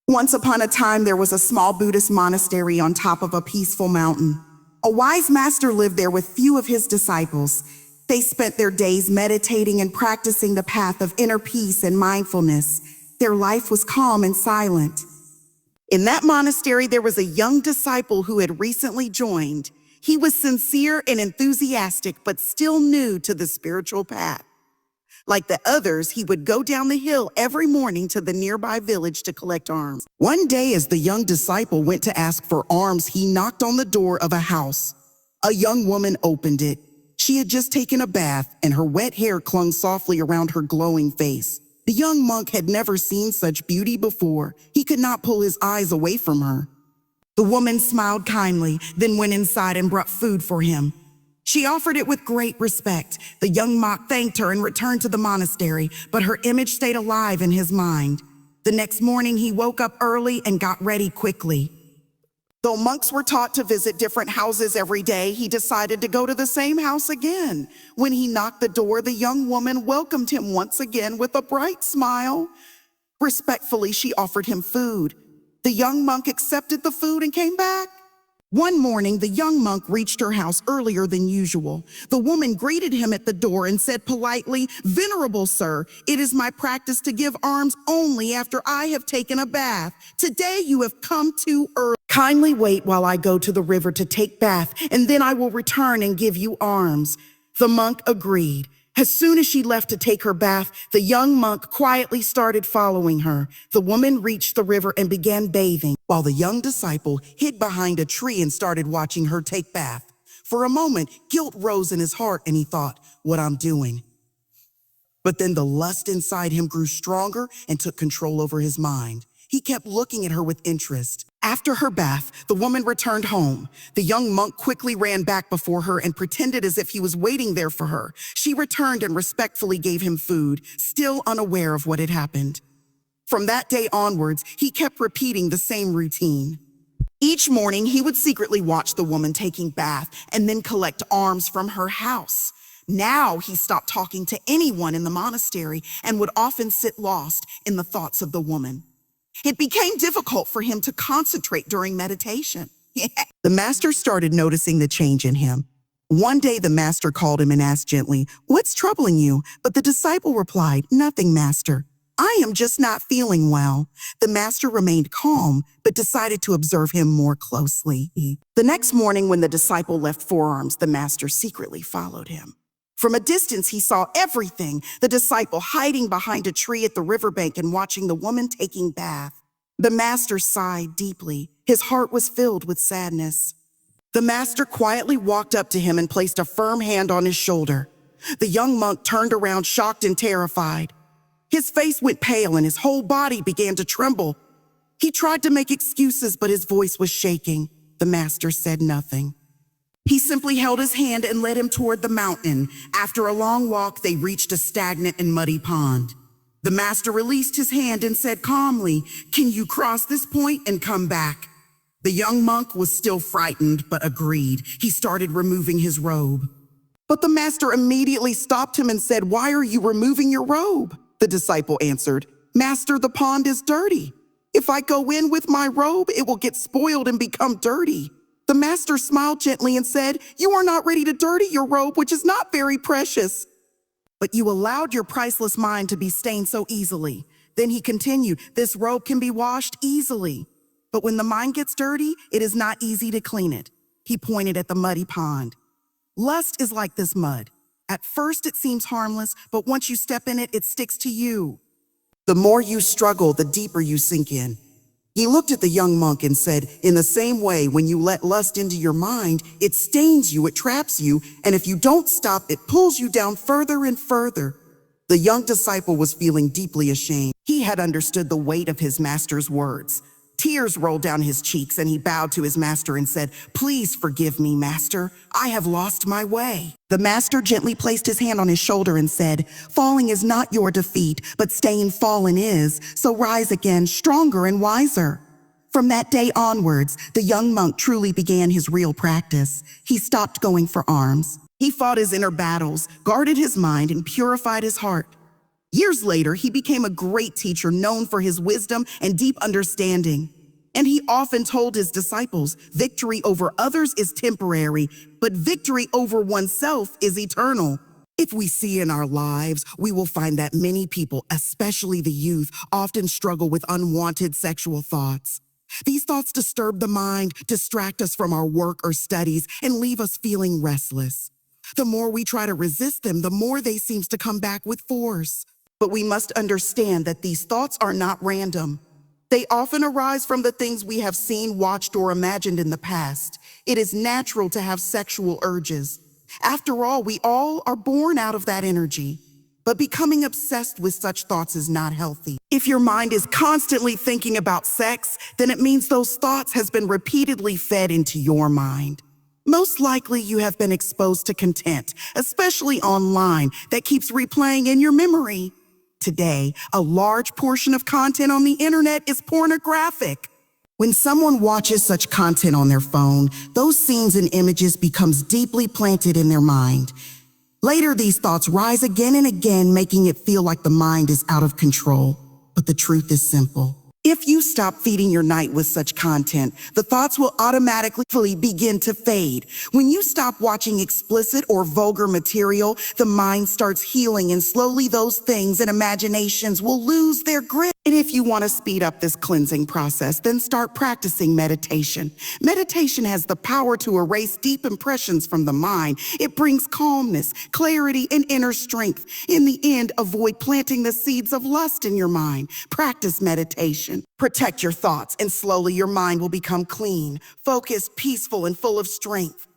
Once upon a time, there was a small Buddhist monastery on top of a peaceful mountain. A wise master lived there with few of his disciples. They spent their days meditating and practicing the path of inner peace and mindfulness. Their life was calm and silent. In that monastery, there was a young disciple who had recently joined. He was sincere and enthusiastic, but still new to the spiritual path. Like the others, he would go down the hill every morning to the nearby village to collect alms. One day, as the young disciple went to ask for alms, he knocked on the door of a house. A young woman opened it. She had just taken a bath, and her wet hair clung softly around her glowing face. The young monk had never seen such beauty before. He could not pull his eyes away from her. The woman smiled kindly, then went inside and brought food for him. She offered it with great respect. The young monk thanked her and returned to the monastery, but her image stayed alive in his mind. The next morning, he woke up early and got ready quickly. Though monks were taught to visit different houses every day, he decided to go to the same house again. When he knocked the door, the young woman welcomed him once again with a bright smile. Respectfully, she offered him food. The young monk accepted the food and came back. One morning, the young monk reached her house earlier than usual. The woman greeted him at the door and said politely, "Venerable sir, it is my practice to give alms only after I have taken a bath. Today you have come too early. Kindly wait while I go to the river to take bath, and then I will return and give you alms." The monk agreed. As soon as she left to take her bath, the young monk quietly started following her. The woman reached the river and began bathing, while the young disciple hid behind a tree and started watching her take bath. For a moment, guilt rose in his heart and he thought, "What I'm doing." But then the lust inside him grew stronger and took control over his mind. He kept looking at her with interest. After her bath, the woman returned home. The young monk quickly ran back before her and pretended as if he was waiting there for her. She returned and respectfully gave him food, still unaware of what had happened. From that day onwards, he kept repeating the same routine. Each morning, he would secretly watch the woman taking bath and then collect alms from her house. Now he stopped talking to anyone in the monastery and would often sit lost in the thoughts of the woman. It became difficult for him to concentrate during meditation. The master started noticing the change in him. One day, the master called him and asked gently, "What's troubling you?" But the disciple replied, "Nothing, master. I am just not feeling well." The master remained calm, but decided to observe him more closely. The next morning, when the disciple left for alms, the master secretly followed him. From a distance, he saw everything, the disciple hiding behind a tree at the riverbank and watching the woman taking bath. The master sighed deeply. His heart was filled with sadness. The master quietly walked up to him and placed a firm hand on his shoulder. The young monk turned around, shocked and terrified. His face went pale and his whole body began to tremble. He tried to make excuses, but his voice was shaking. The master said nothing. He simply held his hand and led him toward the mountain. After a long walk, they reached a stagnant and muddy pond. The master released his hand and said calmly, "Can you cross this point and come back?" The young monk was still frightened, but agreed. He started removing his robe. But the master immediately stopped him and said, "Why are you removing your robe?" The disciple answered, "Master, the pond is dirty. If I go in with my robe, it will get spoiled and become dirty." The master smiled gently and said, "You are not ready to dirty your robe, which is not very precious. But you allowed your priceless mind to be stained so easily." Then he continued, "This robe can be washed easily. But when the mind gets dirty, it is not easy to clean it." He pointed at the muddy pond. Lust is like this mud. At first it seems harmless, but once you step in it, it sticks to you. The more you struggle, the deeper you sink in. He looked at the young monk and said, "In the same way, when you let lust into your mind, it stains you, it traps you, and if you don't stop, it pulls you down further and further." The young disciple was feeling deeply ashamed. He had understood the weight of his master's words. Tears rolled down his cheeks, and he bowed to his master and said, "Please forgive me, master. I have lost my way." The master gently placed his hand on his shoulder and said, "Falling is not your defeat, but staying fallen is. So rise again, stronger and wiser." From that day onwards, the young monk truly began his real practice. He stopped going for alms. He fought his inner battles, guarded his mind, and purified his heart. Years later, he became a great teacher known for his wisdom and deep understanding. And he often told his disciples, victory over others is temporary, but victory over oneself is eternal. If we see in our lives, we will find that many people, especially the youth, often struggle with unwanted sexual thoughts. These thoughts disturb the mind, distract us from our work or studies, and leave us feeling restless. The more we try to resist them, the more they seem to come back with force. But we must understand that these thoughts are not random. They often arise from the things we have seen, watched, or imagined in the past. It is natural to have sexual urges. After all, we all are born out of that energy. But becoming obsessed with such thoughts is not healthy. If your mind is constantly thinking about sex, then it means those thoughts has been repeatedly fed into your mind. Most likely you have been exposed to content, especially online, that keeps replaying in your memory. Today, a large portion of content on the internet is pornographic. When someone watches such content on their phone, those scenes and images becomes deeply planted in their mind. Later, these thoughts rise again and again, making it feel like the mind is out of control. But the truth is simple. If you stop feeding your night with such content, the thoughts will automatically begin to fade. When you stop watching explicit or vulgar material, the mind starts healing, and slowly those things and imaginations will lose their grip. And if you want to speed up this cleansing process, then start practicing meditation. Meditation has the power to erase deep impressions from the mind. It brings calmness, clarity, and inner strength. In the end, avoid planting the seeds of lust in your mind. Practice meditation. Protect your thoughts, and slowly your mind will become clean, focused, peaceful, and full of strength.